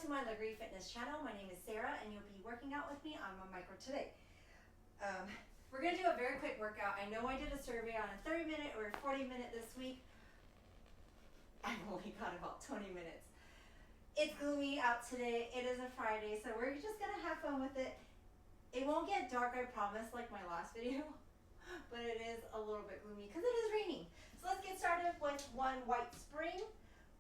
to my Lagree Fitness channel. My name is Sarah and you'll be working out with me on my micro today. We're going to do a very quick workout. I know I did a survey on a 30-minute or a 40-minute this week. I've only got about 20 minutes. It's gloomy out today. It is a Friday, so we're just going to have fun with it. It won't get dark, I promise, like my last video, but it is a little bit gloomy because it is raining. So let's get started with one white spring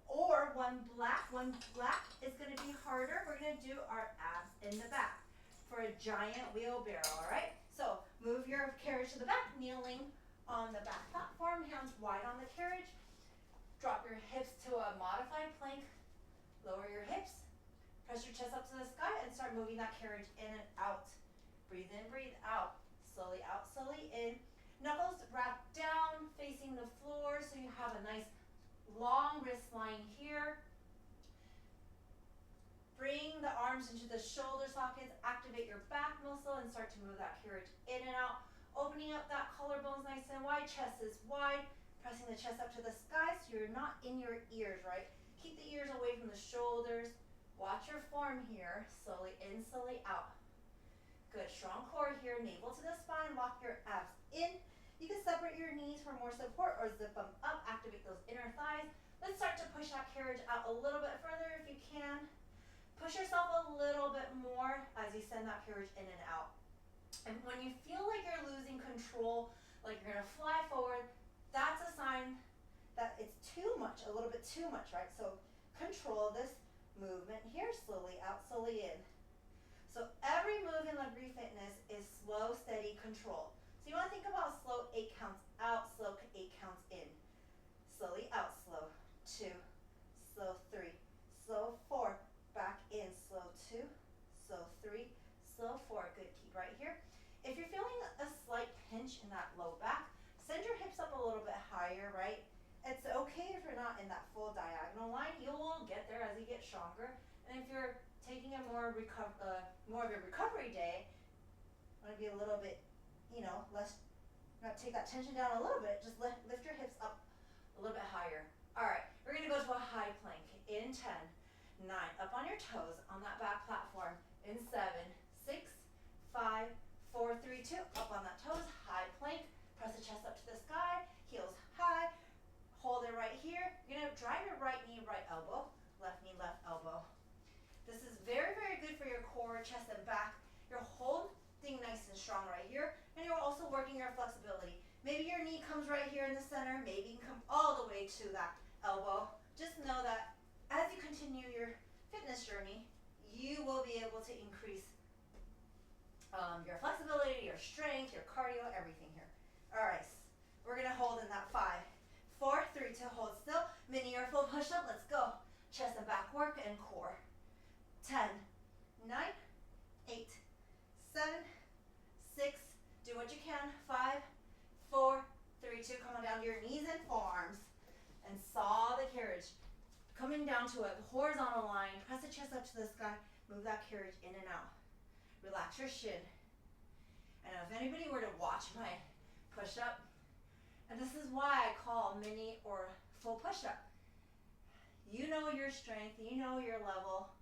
or one black. One black is going to be harder. We're going to do our abs in the back for a giant wheelbarrow, all right? So move your carriage to the back, kneeling on the back platform, hands wide on the carriage. Drop your hips to a modified plank. Lower your hips. Press your chest up to the sky and start moving that carriage in and out. Breathe in, breathe out. Slowly out, slowly in. Knuckles wrap down, facing the floor, so you have a nice long wrist line here. Bring the arms into the shoulder sockets, activate your back muscle and start to move that carriage in and out. Opening up that collarbones nice and wide, chest is wide. Pressing the chest up to the sky so you're not in your ears, right? Keep the ears away from the shoulders. Watch your form here. Slowly in, slowly out. Good, strong core here, navel to the spine, lock your abs in. You can separate your knees for more support or zip them up, activate those inner thighs. Let's start to push that carriage out a little bit further if you can. Push yourself a little bit more as you send that carriage in and out. And when you feel like you're losing control, like you're gonna fly forward, that's a sign that it's too much, a little bit too much, right? So control this movement here, slowly out, slowly in. So every move in Lagree Fitness is slow, steady, control. So you want to think about slow 8 counts out, slow 8 counts in. Slowly out, slow 2, slow 3, slow 4, back in, slow 2, slow 3, slow 4. Good, keep right here. If you're feeling a slight pinch in that low back, send your hips up a little bit higher, right? It's okay if you're not in that full diagonal line. You will get there as you get stronger. And if you're taking a more of a recovery day, want to be a little bit, less, not take that tension down a little bit, just lift your hips up a little bit higher. All right, we're gonna go to a high plank in 10, 9, up on your toes on that back platform in 7, 6, 5, 4, 3, 2, up on that toes, high plank, press the chest up to the sky, heels high, hold it right here. You're gonna drive your right knee, right elbow, left knee, left elbow. This is very, very good for your core, chest, and back. You're holding nice and strong right here, and you're also working your flexibility. Maybe your knee comes right here in the center, maybe you can come all the way to that elbow. Just know that as you continue your fitness journey, you will be able to increase your flexibility, your strength, your cardio, everything here. All right, we're gonna hold in that 5, 4, 3, 2, hold still. Mini or full push-up, let's go. Chest and back work and core. 10, 9, 8, 7, 6, do what you can, 5, 4, 3, 2, come on down to your knees and forearms and saw the carriage. Coming down to a horizontal line, press the chest up to the sky, move that carriage in and out. Relax your shin. And if anybody were to watch my push-up, and this is why I call mini or full push-up. You know your strength, you know your level.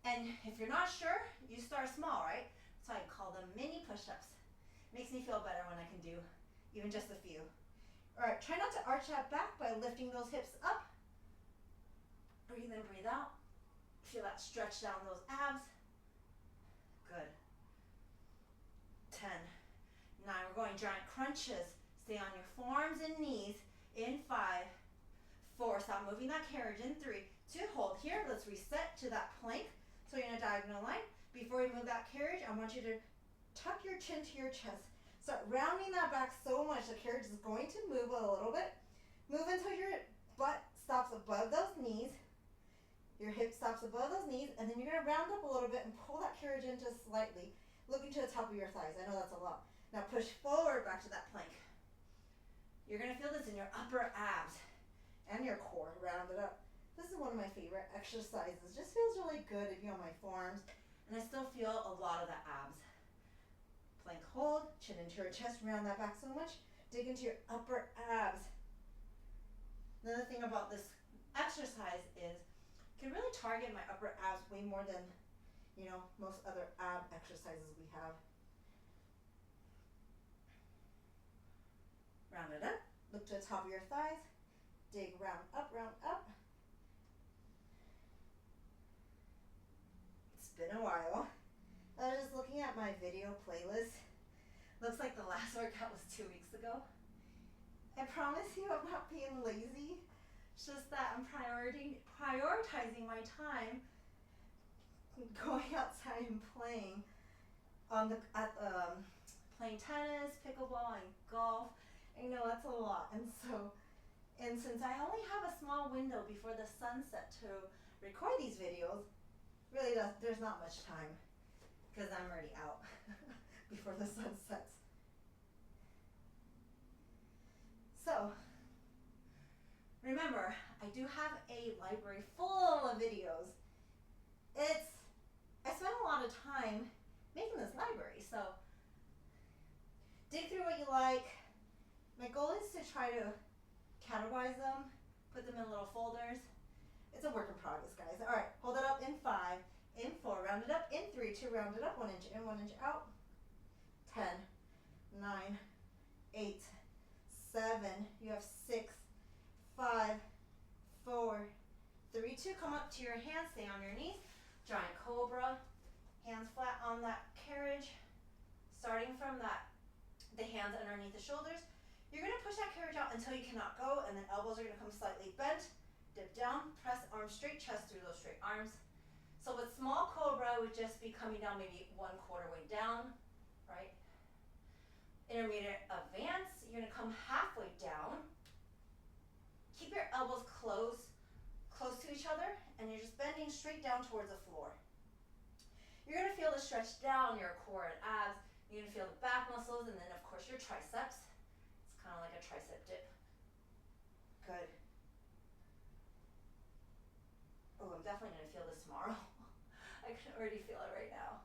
And if you're not sure, you start small, right? So I call them mini push-ups. Makes me feel better when I can do even just a few. All right, try not to arch that back by lifting those hips up. Breathe in, breathe out. Feel that stretch down those abs. Good. 10, 9, we're going giant crunches. Stay on your forearms and knees in 5, 4, stop moving that carriage in 3, 2, hold here. Let's reset to that plank. So you're in a diagonal line. Before you move that carriage, I want you to tuck your chin to your chest. Start rounding that back so much the carriage is going to move a little bit. Move until your butt stops above those knees. Your hip stops above those knees, and then you're gonna round up a little bit and pull that carriage in just slightly, looking to the top of your thighs. I know that's a lot. Now push forward back to that plank. You're gonna feel this in your upper abs and your core, round it up. This is one of my favorite exercises. Just feels really good if you're on my forearms, and I still feel a lot of the abs. Plank hold, chin into your chest, round that back so much. Dig into your upper abs. Another thing about this exercise is can really target my upper abs way more than, you know, most other ab exercises we have. Round it up, look to the top of your thighs, dig round up, round up. It's been a while. I was just looking at my video playlist. Looks like the last workout was 2 weeks ago. I promise you I'm not being lazy. It's just that I'm prioritizing my time going outside and playing playing tennis, pickleball, and golf. I know that's a lot, and since I only have a small window before the sunset to record these videos, really there's not much time because I'm already out before the sun sets. So remember, I do have a library full of videos. I spent a lot of time making this library, so dig through what you like. My goal is to try to categorize them, put them in little folders. It's a work in progress, guys. All right, hold it up in 5, in 4, round it up in 3, 2, round it up, 1 inch in, 1 inch out. 10, 9, 8, 7, you have 6, 5, 4, 3, 2. Come up to your hands, stay on your knees. Giant cobra, hands flat on that carriage. Starting from the hands underneath the shoulders. You're gonna push that carriage out until you cannot go, and then elbows are gonna come slightly bent. Dip down, press arms straight, chest through those straight arms. So with small cobra would just be coming down maybe 1/4 way down, right? Intermediate advance, you're gonna come halfway down. Keep your elbows close to each other, and you're just bending straight down towards the floor. You're gonna feel the stretch down your core and abs. You're gonna feel the back muscles, and then of course your triceps. It's kind of like a tricep dip. Good. Oh, I'm definitely gonna feel this tomorrow. I can already feel it right now.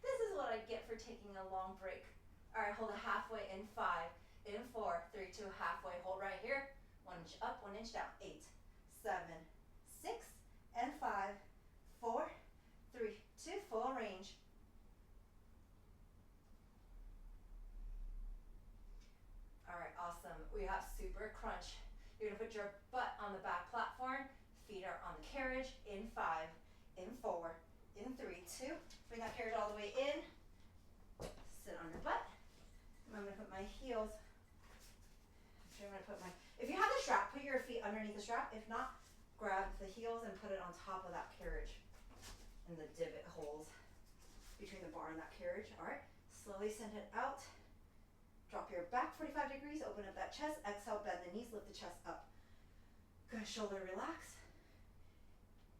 This is what I get for taking a long break. All right, hold it halfway in 5, in 4, 3, 2, halfway. Hold right here. 1 inch up, 1 inch down. 8, 7, 6, and 5, 4, 3, 2, full range. All right, awesome. We have super crunch. You're gonna put your butt on the back platform, feet are on the carriage, in 5, in 4, in 3, 2. Bring that carriage all the way in. Sit on your butt. I'm gonna put my heels. If you have the strap, put your feet underneath the strap. If not, grab the heels and put it on top of that carriage in the divot holes between the bar and that carriage. All right, slowly send it out. Drop your back 45 degrees, open up that chest. Exhale, bend the knees, lift the chest up. Good, shoulder relax.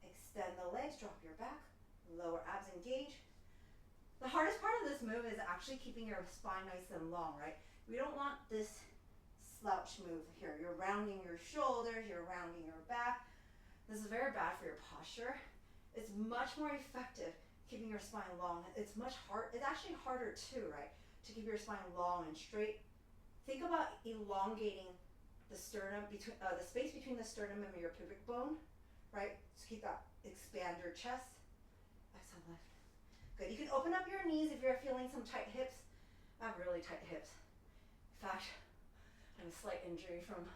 Extend the legs, drop your back. Lower abs engage. The hardest part of this move is actually keeping your spine nice and long, right? We don't want this slouch move here. You're rounding your shoulders, you're rounding your back. This is very bad for your posture. It's much more effective keeping your spine long. It's actually harder too, right? To keep your spine long and straight. Think about elongating the sternum, the space between the sternum and your pubic bone, right? So keep that, expand your chest. Exhale, lift. Good, you can open up your knees if you're feeling some tight hips. I have really tight hips. In fact, I have a slight injury from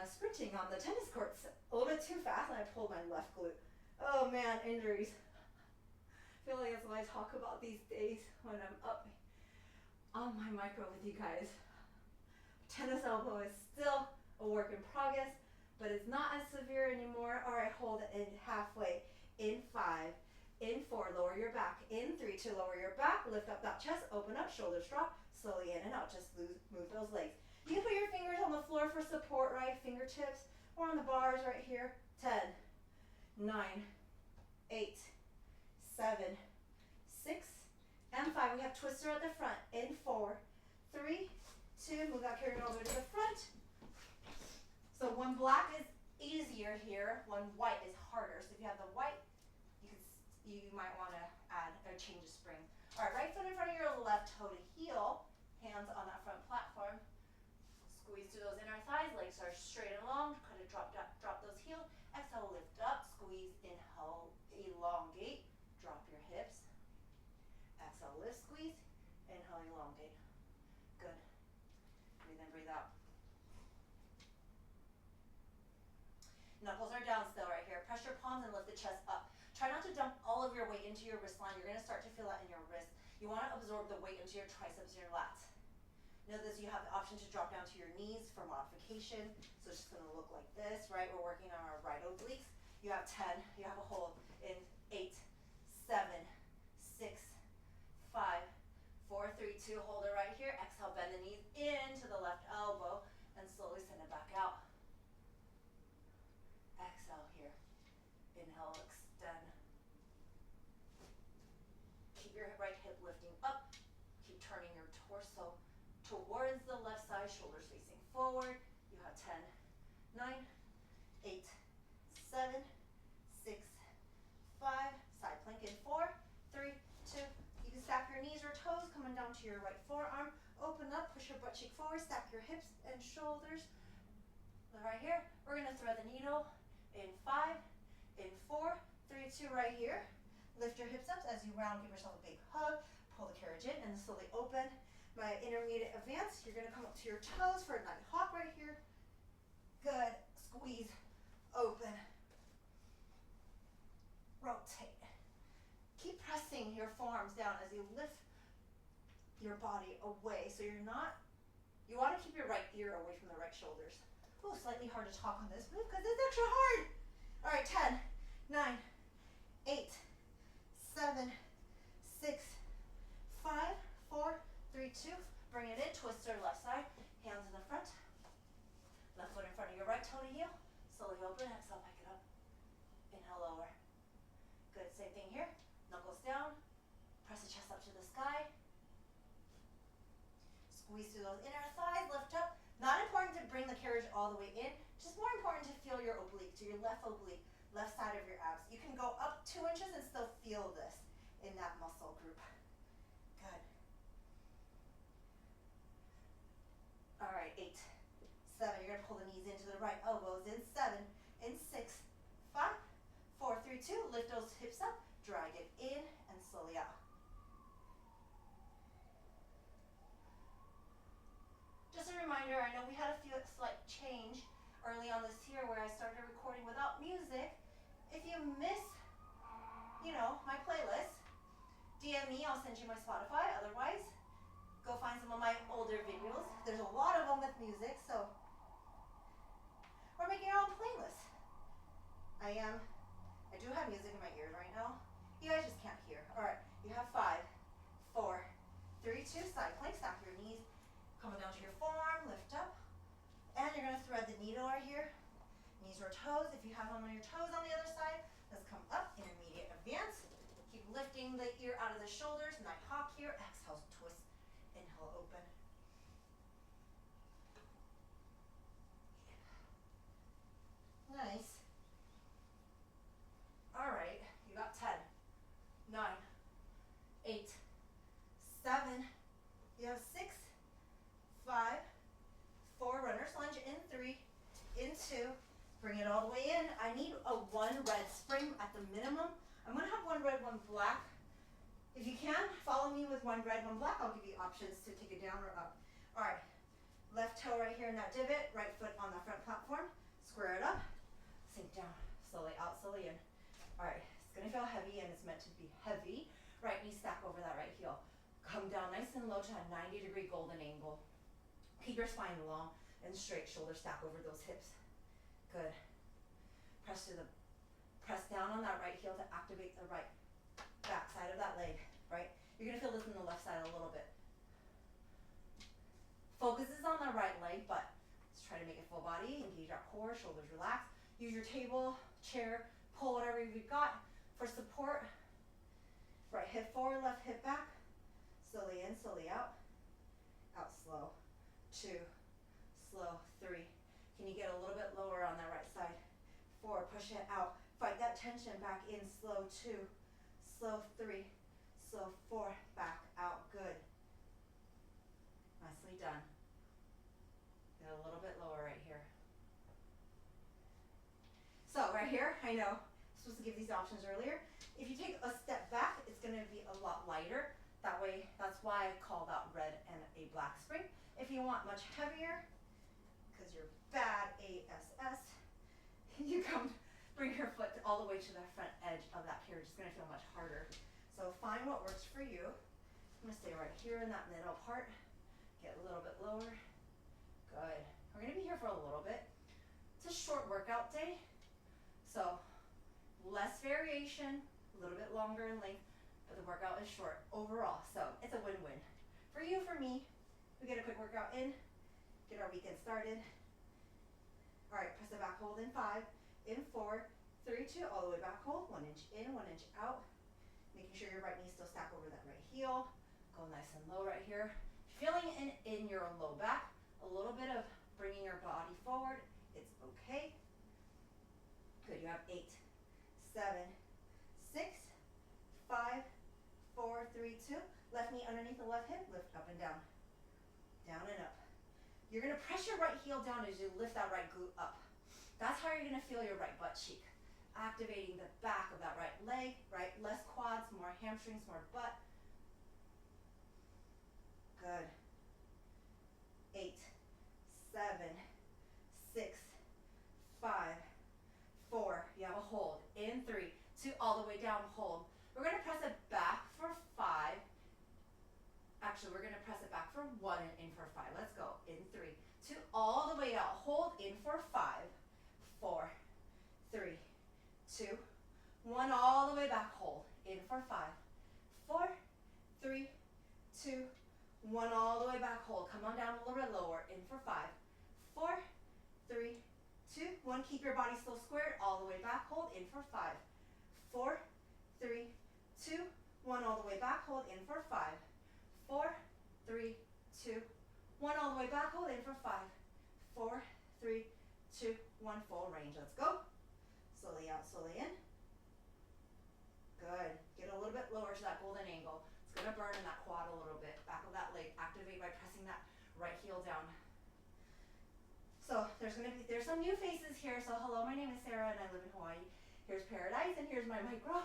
sprinting on the tennis courts a little bit too fast, and I pulled my left glute. Oh man, injuries. I feel like that's what I talk about these days when I'm up on my micro with you guys. Tennis elbow is still a work in progress, but it's not as severe anymore. All right, hold it in halfway. In 5, in 4, lower your back. In 3, 2, lower your back. Lift up that chest, open up, shoulders drop. Slowly in and out, just move those legs. You can put your fingers on the floor for support, right? Fingertips, or on the bars right here. 10, 9, 8, 7, 6, and 5. We have twister at the front. In 4, 3, 2, move that carriage all the way to the front. So one black is easier here, one white is harder. So if you have the white, you might want to add or change the spring. All right, right foot in front of your left toe to heel, hands on that front platform. Squeeze through those inner thighs, legs are straight and long, kind of drop those heels. Exhale, lift up, squeeze, inhale, elongate, drop your hips. Exhale, lift, squeeze, inhale, elongate. Good. Breathe in, breathe out. Knuckles are down still right here. Press your palms and lift the chest up. Try not to dump all of your weight into your wrist line. You're going to start to feel that in your wrist. You want to absorb the weight into your triceps and your lats. Notice you have the option to drop down to your knees for modification. So it's just going to look like this, right? We're working on our right obliques. You have 10. You have a hold in 8, 7, 6, 5, 4, 3, 2. Hold it right here. Exhale, bend the knees into the left elbow and slowly send it back out. Exhale here. Inhale, extend. Keep your right hip lifting up. Keep turning your torso towards the left side, shoulders facing forward. You have 10, 9, 8, 7, 6, 5. Side plank in 4, 3, 2. You can stack your knees or toes, coming down to your right forearm. Open up, push your butt cheek forward, stack your hips and shoulders. Right here, we're going to thread the needle in 5, in 4, 3, 2, right here. Lift your hips up as you round, give yourself a big hug, pull the carriage in, and slowly open. My intermediate advance, you're going to come up to your toes for a night hawk right here. Good. Squeeze, open, rotate. Keep pressing your forearms down as you lift your body away. So you're not, you want to keep your right ear away from the right shoulders. Oh, slightly hard to talk on this move because it's extra hard. All right, 10, 9, 8, 7, 6, 5, 4, 3, 2. Bring it in, twister left side, hands in the front. Left foot in front of your right toe to heel. Slowly open, exhale, back it up. Inhale, lower. Good, same thing here. Knuckles down, press the chest up to the sky. Squeeze through those inner thighs, lift up. Not important to bring the carriage all the way in, just more important to feel your oblique, to your left oblique, left side of your abs. You can go up 2 inches and still feel this in that muscle group. Good. All right, 8, 7. You're going to pull the knees into the right elbows in 7, in 6, 5, 4, 3, 2. Lift those hips up, drag it in, and slowly out. Just a reminder, I know we had a slight change early on this year where I started recording without music. If you miss, my playlist, DM me, I'll send you my Spotify. Otherwise, go find some of my older videos. There's a lot of them with music, so we're making our own playlist. I do have music in my ears right now. You guys just can't hear. All right, you have 5, 4, 3, 2, side plank, stack your knees. Coming down to your forearm, lift up. And you're going to thread the needle right here. Knees or toes. If you have them on your toes on the other side, let's come up, intermediate advance. Keep lifting the ear out of the shoulders. Night hawk here. Exhale, twist. Inhale, open. Nice. All right, you got 10, 9, 8, 7. You have 6, 5, 4, runner's lunge in 3, in 2, bring it all the way in. I need a 1 red spring at the minimum. I'm going to have 1 red, 1 black. If you can, follow me with 1 red, 1 black. I'll give you options to take it down or up. All right, left toe right here in that divot, right foot on the front platform. Square it up, sink down, slowly out, slowly in. All right, it's going to feel heavy and it's meant to be heavy. Right knee stack over that right heel. Come down nice and low to a 90-degree golden angle. Keep your spine long and straight, shoulder stack over those hips. Good. Press down on that right heel to activate the right back side of that leg, right? You're gonna feel this in the left side a little bit. Focus is on the right leg, but let's try to make it full body. Engage our core, shoulders relax. Use your table, chair, pull whatever you've got for support. Right hip forward, left hip back. Slowly in, slowly out. Out slow. 2, slow, 3. Can you get a little bit lower on that right side? 4, push it out. Fight that tension, back in, slow, 2, slow, 3, slow, 4, back out, good. Nicely done. Get a little bit lower right here. So right here, I know I'm supposed to give these options earlier. If you take a step back, it's going to be a lot lighter. That way, that's why I call that red and a black spring. If you want much heavier, because you're bad ASS, you come bring your foot all the way to the front edge of that carriage. It's going to feel much harder. So find what works for you. I'm going to stay right here in that middle part. Get a little bit lower. Good. We're going to be here for a little bit. It's a short workout day, so less variation, a little bit longer in length, but the workout is short overall, so it's a win-win. For you, for me, we get a quick workout in, get our weekend started. All right, press it back, hold in 5, in 4, 3, 2, all the way back, hold, 1 inch in, 1 inch out, making sure your right knee still stack over that right heel. Go nice and low right here. Feeling in your low back, a little bit of bringing your body forward, it's okay. Good, you have 8, 7, 6, 5, 4, 3, 2. Left knee underneath the left hip, lift up and down. Down and up. You're gonna press your right heel down as you lift that right glute up. That's how you're gonna feel your right butt cheek. Activating the back of that right leg, right? Less quads, more hamstrings, more butt. Good. 8, 7, 6, 5, 4. You have a hold. In 3, 2, all the way down, hold. We're going to press it back for 5. Actually, we're going to press it back for 1 and in for 5. Let's go. In 3, 2, all the way out. Hold in for 5, 4, 3, 2, 1, all the way back. Hold in for 5, 4, 3, 2, 1, all the way back. Hold. Come on down a little bit lower. In for 5, 4, 3, 2, 1. Keep your body still squared. All the way back. Hold in for 5, 4, 3, 2, 1. All the way back. Hold in for 5, 4, 3, 2, 1. All the way back. Hold in for 5, 4, 3, 2, 1. Full range. Let's go. Slowly out, slowly in. Good. Get a little bit lower to that golden angle. It's going to burn in that quad a little bit. Back of that leg. Activate by pressing that right heel down. So there's some new faces here. So hello, my name is Sarah and I live in Hawaii. Here's Paradise and here's my micro.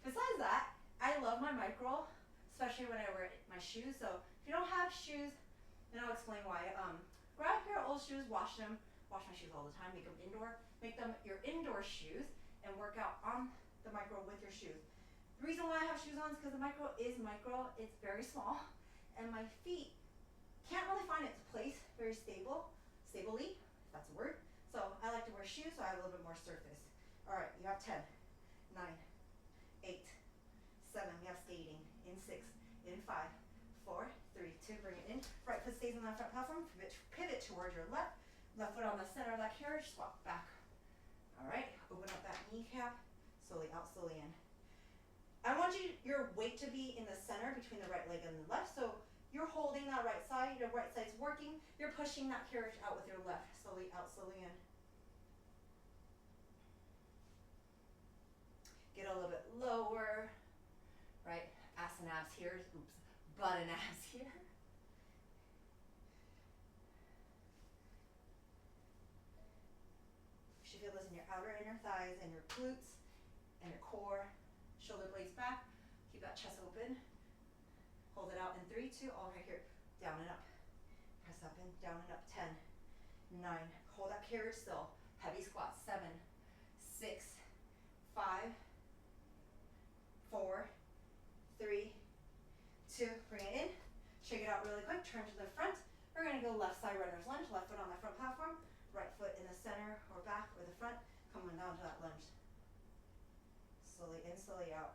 Besides that, I love my micro, especially when I wear my shoes. So if you don't have shoes, then I'll explain why. Grab your old shoes, wash them. Wash my shoes all the time. Make them indoor. Make them your indoor shoes and work out on the micro with your shoes. The reason why I have shoes on is because the micro is micro. It's very small, and my feet can't really find its place very stably, if that's a word. So I like to wear shoes so I have a little bit more surface. All right, you have 10, 9, 8, 7. You have skating. In 6, in 5, 4, 3, 2. Bring it in. Right foot stays on that front platform. Pivot towards your left. Left foot on the center of that carriage. Swap back. All right, open up that kneecap. Slowly out, slowly in. I want your weight to be in the center between the right leg and the left. So you're holding that right side. Your right side's working. You're pushing that carriage out with your left. Slowly out, slowly in. Get a little bit lower. Right, ass and abs here. Oops, butt and abs here. You should feel this in your outer inner thighs and your glutes and your core. Shoulder blades back. Keep that chest open. Hold it out in 3, 2, all right here. Down and up. Press up and down and up. 10, 9. Hold that carriage still. Heavy squat. 7, 6, 5, 4, 3, 2. Bring it in. Shake it out really quick. Turn to the front. We're going to go left side runner's lunge. Left foot on the front platform. Right foot in the center or back or the front. Coming down to that lunge. Slowly in, slowly out.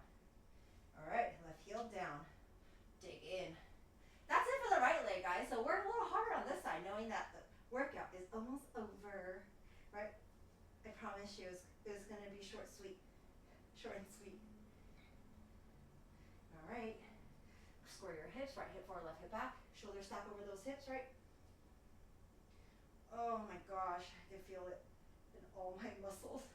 All right, left heel down. Dig in. That's it for the right leg, guys. So work a little harder on this side, knowing that the workout is almost over, right? I promise you it was going to be short and sweet. All right. Square your hips, right hip forward, left hip back. Shoulders stack over those hips, right? Oh my gosh, I can feel it in all my muscles.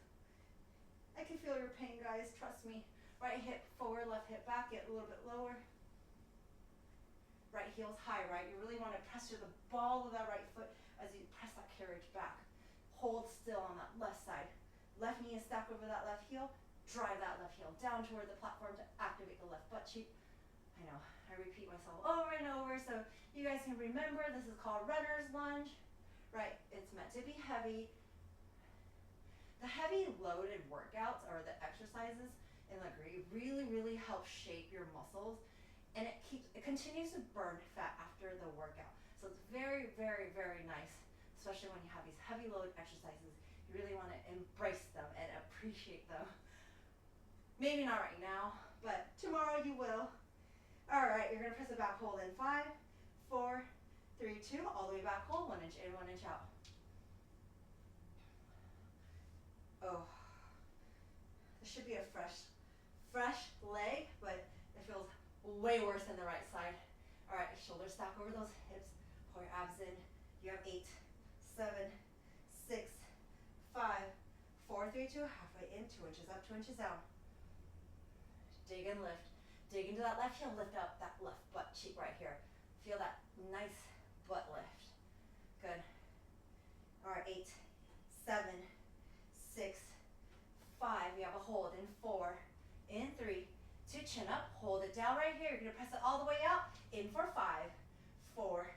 I can feel your pain, guys, trust me. Right hip forward, left hip back, get a little bit lower. Right heel's high, right? You really want to press to the ball of that right foot as you press that carriage back. Hold still on that left side. Left knee is stacked over that left heel. Drive that left heel down toward the platform to activate the left butt cheek. I know, I repeat myself over and over, so you guys can remember this is called runner's lunge, right? It's meant to be heavy. The heavy loaded workouts or the exercises in Lagree really help shape your muscles, and it continues to burn fat after the workout. So it's very nice, especially when you have these heavy load exercises. You really want to embrace them and appreciate them. Maybe not right now, but tomorrow you will. All right, you're gonna press it back, hold in 5, 4, 3, 2, all the way back, hold, 1 inch in, 1 inch out. Oh, this should be a fresh leg, but it feels way worse than the right side. All right, shoulders stack over those hips, pull your abs in. You have 8, 7, 6, 5, 4, 3, 2, halfway in, 2 inches up, 2 inches down. Dig and lift. Dig into that left heel, lift up that left butt cheek right here. Feel that nice butt lift. Good. All right, 8, 7, 6, 5. We have a hold in 4, in 3, 2, chin up, hold it down right here. You're gonna press it all the way out. In for 5, 4,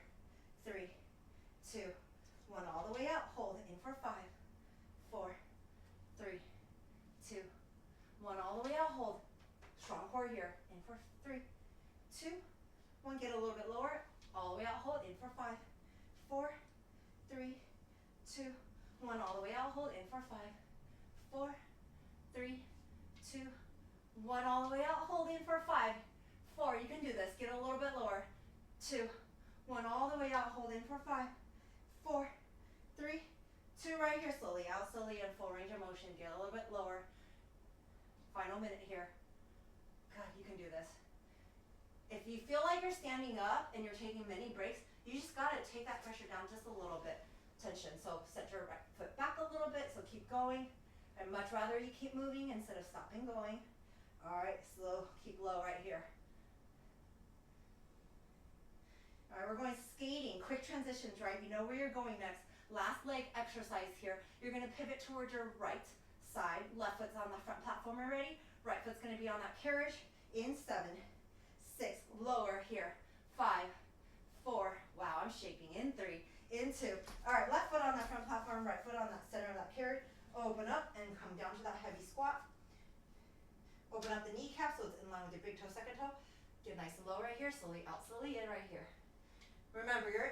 3, 2, 1, all the way out. Hold in for 5, 4, 3, 2, 1, all the way out. Hold. Strong core here. In for 3, 2, 1. Get a little bit lower. All the way out. Hold. In for 5, 4, 3, 2, 1. All the way out. Hold. In for 5, 4, 3, 2, 1. All the way out. Hold. In for 5, 4. You can do this. Get a little bit lower. 2, 1. All the way out. Hold. In for 5, 4, 3, 2. Right here. Slowly out. Slowly in. Full range of motion. Get a little bit lower. Final minute here. God, you can do this. If you feel like you're standing up and you're taking many breaks, you just gotta take that pressure down just a little bit. Tension. So set your right foot back a little bit. So keep going. I'd much rather you keep moving instead of stopping going. All right, slow. Keep low right here. All right, we're going skating. Quick transitions, right? You know where you're going next. Last leg exercise here. You're gonna pivot towards your right side. Left foot's on the front platform already. Right foot's gonna be on that carriage. In 7, 6, lower here. 5, 4, wow, I'm shaping. In 3, in 2. All right, left foot on that front platform, right foot on that center of that carriage. Open up and come down to that heavy squat. Open up the kneecap so it's in line with your big toe, second toe. Get nice and low right here, slowly out, slowly in right here. Remember, you're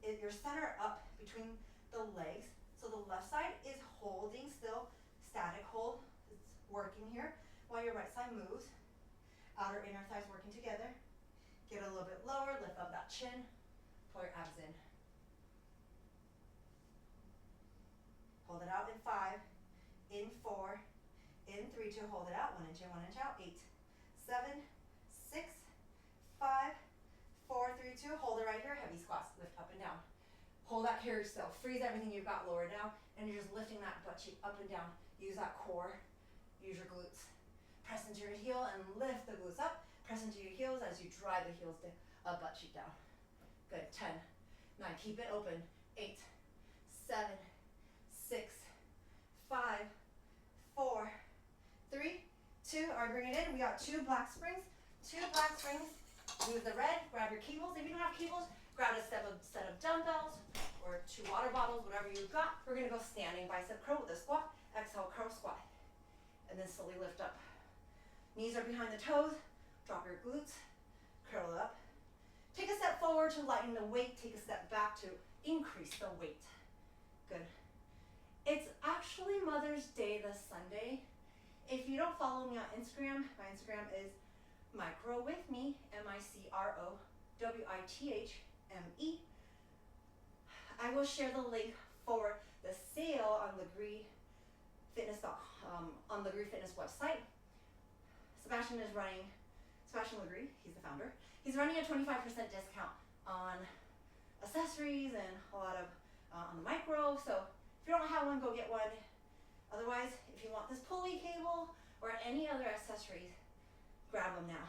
your center up between the legs. So the left side is holding still, static hold. It's working here. While your right side moves, outer inner thighs working together. Get a little bit lower, lift up that chin, pull your abs in. Hold it out in 5, in 4, in 3, 2, hold it out, 1 inch in, 1 inch out, 8, 7, 6, 5, 4, 3, 2, hold it right here, heavy squats, lift up and down. Hold that carriage still, freeze everything you've got lower down, and you're just lifting that butt cheek up and down. Use that core, use your glutes. Press into your heel and lift the glutes up. Press into your heels as you drive the heels to butt cheek down. Good, 10, 9, keep it open. 8, 7, 6, 5, 4, 3, 2. All right, bring it in. We got 2 black springs. 2 black springs. Use the red. Grab your cables. If you don't have cables, grab a set of dumbbells or 2 water bottles, whatever you've got. We're gonna go standing bicep curl with a squat. Exhale, curl, squat, and then slowly lift up. Knees are behind the toes. Drop your glutes. Curl up. Take a step forward to lighten the weight. Take a step back to increase the weight. Good. It's actually Mother's Day this Sunday. If you don't follow me on Instagram, my Instagram is microwithme, MICROWITHME. I will share the link for the sale on Lagree Fitness on Lagree Fitness website. Sebastian Lagree, he's the founder. He's running a 25% discount on accessories and a lot of on the micro. So if you don't have one, go get one. Otherwise, if you want this pulley cable or any other accessories, grab them now.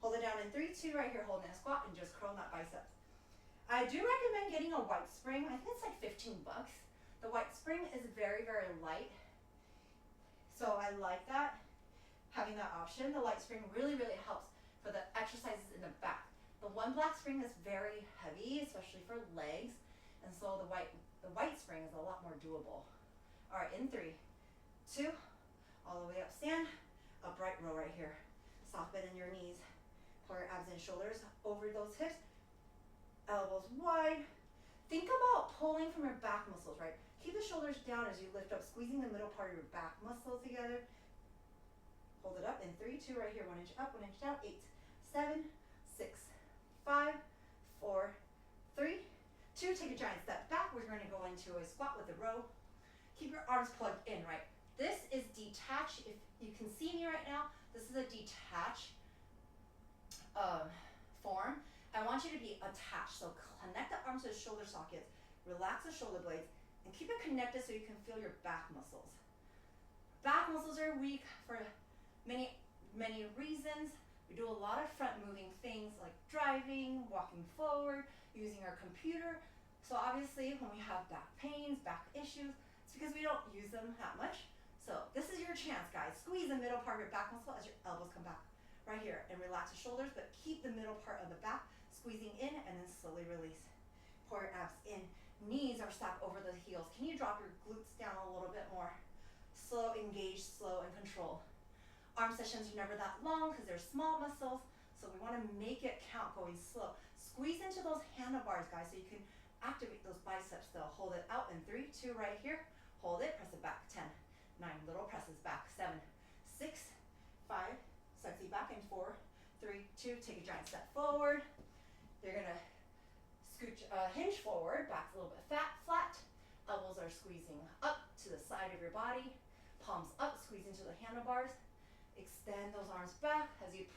Hold it down in 3, 2, right here, holding that squat and just curl that bicep. I do recommend getting a white spring. I think it's like 15 bucks. The white spring is very, very light. So I like that, having that option. The light spring really, really helps for the exercises in the back. The one black spring is very heavy, especially for legs. And so the white spring is a lot more doable. All right, in 3, 2, all the way up, stand, upright row right here. Soft bend in your knees. Pull your abs and shoulders over those hips. Elbows wide. Think about pulling from your back muscles, right? Keep the shoulders down as you lift up, squeezing the middle part of your back muscles together. Hold it up in 3, 2 right here. 1 inch up, 1 inch down. 8, 7, 6, 5, 4, 3, 2. Take a giant step back. We're going to go into a squat with a row. Keep your arms plugged in, right? This is detached. If you can see me right now, this is a detached form. I want you to be attached. So connect the arms to the shoulder sockets. Relax the shoulder blades. And keep it connected so you can feel your back muscles. Back muscles are weak for many, many reasons. We do a lot of front moving things like driving, walking forward, using our computer. So obviously when we have back pains, back issues, it's because we don't use them that much. So this is your chance, guys. Squeeze the middle part of your back muscle as your elbows come back right here. And relax the shoulders, but keep the middle part of the back squeezing in and then slowly release. Pour your abs in. Knees are stacked over the heels. Can you drop your glutes down a little bit more? Slow, engage, slow, and control. Arm sessions are never that long because they're small muscles, so we want to make it count going slow. Squeeze into those handlebars, guys, so you can activate those biceps still. Hold it out in 3, 2 right here. Hold it, press it back. 10, 9, little presses back. 7, 6, 5, sexy back in 4, 3, 2. Take a giant step forward. You're going to scooch, hinge forward, back's a little bit flat. Elbows are squeezing up to the side of your body. Palms up, squeeze into the handlebars. Extend those arms back as you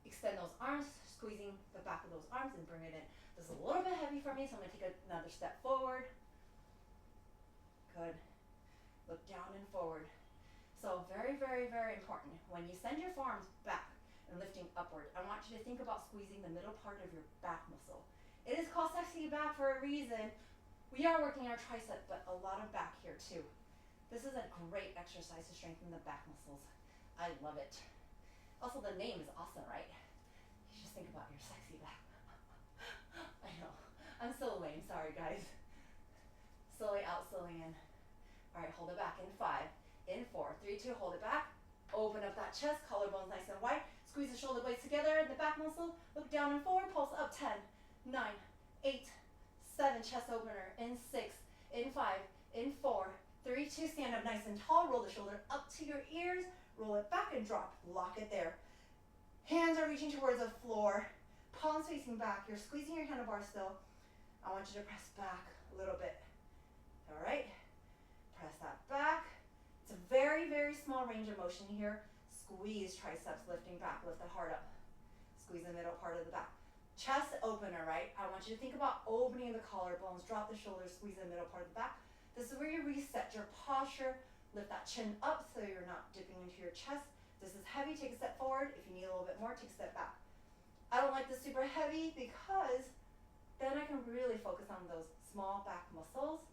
extend those arms, squeezing the back of those arms and bring it in. This is a little bit heavy for me, so I'm going to take another step forward. Good. Look down and forward. So very, very, very important. When you send your forearms back and lifting upward, I want you to think about squeezing the middle part of your back muscle. It is called sexy back for a reason. We are working our tricep, but a lot of back here too. This is a great exercise to strengthen the back muscles. I love it. Also, the name is awesome, right? You just think about your sexy back. I know. I'm so lame. Sorry, guys. Slowly out, slowly in. All right, hold it back in 5, in 4, 3, 2, hold it back. Open up that chest, collarbones nice and wide. Squeeze the shoulder blades together, the back muscle. Look down and forward, pulse up. 10, 9, 8, 7, chest opener. In 6, in 5, in 4, 3, 2, stand up nice and tall. Roll the shoulder up to your ears. Roll it back and drop. Lock it there. Hands are reaching towards the floor. Palms facing back. You're squeezing your handlebars still. I want you to press back a little bit. All right. Press that back. It's a very, very small range of motion here. Squeeze triceps, lifting back. Lift the heart up. Squeeze the middle part of the back. Chest opener, right? I want you to think about opening the collarbones. Drop the shoulders. Squeeze the middle part of the back. This is where you reset your posture. Lift that chin up so you're not dipping into your chest. This is heavy. Take a step forward. If you need a little bit more, take a step back. I don't like this super heavy because then I can really focus on those small back muscles.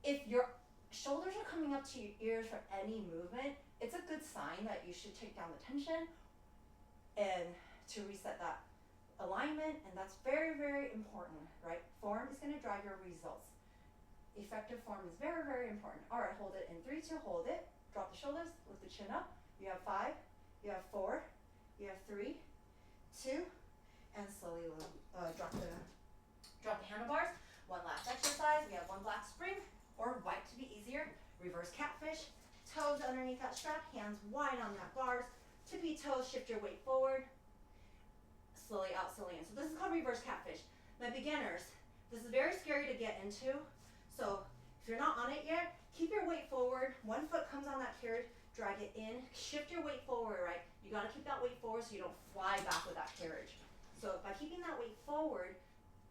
If your shoulders are coming up to your ears for any movement, it's a good sign that you should take down the tension and to reset that alignment, and that's very, very important, right? Form is going to drive your results. Effective form is very, very important. All right, hold it in 3, 2, hold it. Drop the shoulders, lift the chin up. You have 5, you have 4, you have 3, 2, and slowly drop the handlebars. One last exercise. We have one black spring or white to be easier. Reverse catfish. Toes underneath that strap, hands wide on that bars. Tippy toes, shift your weight forward. Slowly out, slowly in. So this is called reverse catfish. My beginners, this is very scary to get into. So if you're not on it yet, keep your weight forward. One foot comes on that carriage, drag it in, shift your weight forward, right? You gotta keep that weight forward so you don't fly back with that carriage. So by keeping that weight forward,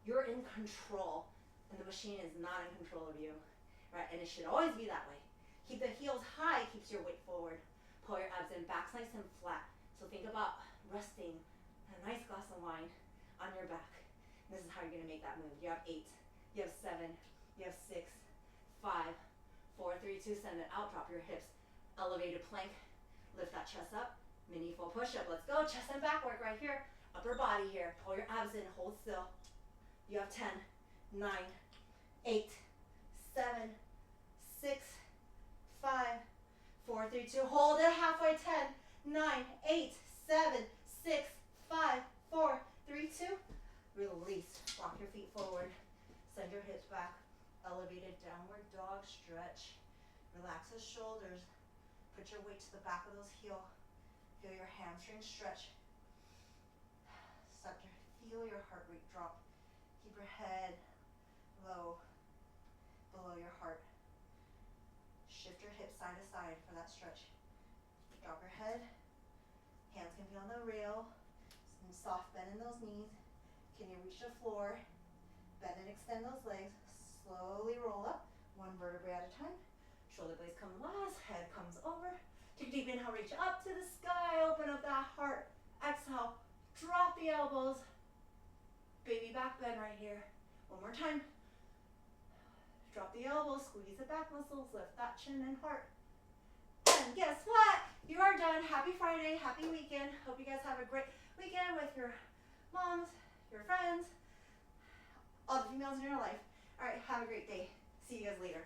you're in control and the machine is not in control of you, right? And it should always be that way. Keep the heels high, keeps your weight forward. Pull your abs in, back's nice and flat. So think about resting a nice glass of wine on your back. This is how you're gonna make that move. You have 8, you have 7, you have 6, 5, 4, 3, 2, send it out, drop your hips. Elevated plank, lift that chest up, mini full push-up. Let's go, chest and back work right here. Upper body here, pull your abs in, hold still. You have 10, 9, 8, 7, 6, 5, 4, 3, 2, hold it halfway, 10, 9, 8, 7, 6, 5, 4, 3, 2, release, walk your feet forward, send your hips back, elevated downward dog stretch, relax the shoulders, put your weight to the back of those heels, feel your hamstring stretch, feel your heart rate drop, keep your head low, below your heart, shift your hips side to side for that stretch, drop your head, hands can be on the rail, some soft bend in those knees, can you reach the floor, bend and extend those legs, slowly roll up, one vertebrae at a time, shoulder blades come last, head comes over, take a deep inhale, reach up to the sky, open up that heart, exhale, drop the elbows, baby back bend right here, one more time, drop the elbows, squeeze the back muscles, lift that chin and heart, and guess what, you are done. Happy Friday, happy weekend, hope you guys have a great weekend with your moms, your friends, all the females in your life. All right, have a great day, see you guys later.